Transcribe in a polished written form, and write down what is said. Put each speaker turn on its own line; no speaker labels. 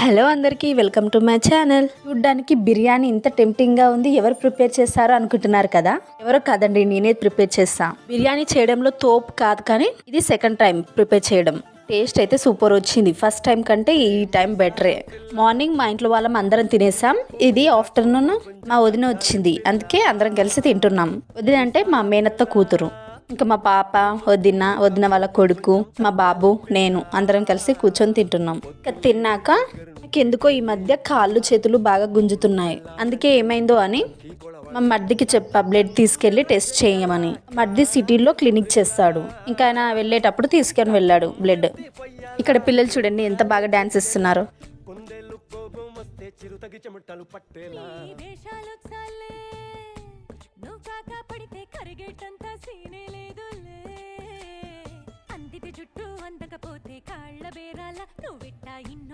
Hello అందరికీ welcome to my channel. చూడ్డానికి బిర్యానీ ఇంత టెంప్టింగ్గా ఉంది. ఎవరు ప్రిపేర్ చేస్తారో అనుకుంటున్నారు కదా. ఎవరో కాదండి, నేనే ప్రిపేర్ చేస్తా. బిర్యానీ చేయడంలో తోపు కాదు, కానీ ఇది సెకండ్ టైం ప్రిపేర్ చేయడం. టేస్ట్ అయితే సూపర్ వచ్చింది. ఫస్ట్ టైం కంటే ఈ టైం బెటరే. మార్నింగ్ మా ఇంట్లో వాళ్ళం అందరం తినేసాం. ఇది ఆఫ్టర్నూన్ మా వదిన వచ్చింది, అందుకే అందరం కలిసి తింటున్నాం. వదిన అంటే మా మేనత్త కూతురు. ఇంకా మా పాప, వదిన వాళ్ళ కొడుకు, మా బాబు, నేను అందరం కలిసి కూర్చొని తింటున్నాం. ఇంకా తిన్నాక నాకెందుకో ఈ మధ్య కాళ్ళు చేతులు బాగా గుంజుతున్నాయి. అందుకే ఏమైందో అని మా మడ్డికి చెప్పా బ్లడ్ తీసుకెళ్ళి టెస్ట్ చేయమని. మడ్డి సిటీలో క్లినిక్ చేస్తాడు. ఇంకా ఆయన వెళ్ళేటప్పుడు తీసుకొని వెళ్ళాడు బ్లడ్. ఇక్కడ పిల్లలు చూడండి ఎంత బాగా డాన్స్ ఇస్తున్నారు. నువ్వు కాక పడితే కరిగేటంత సీనే లేదులే. అందిటి జుట్టు అందకపోతే కాళ్ళ బేరాల నువ్విట్టా ఇన్నో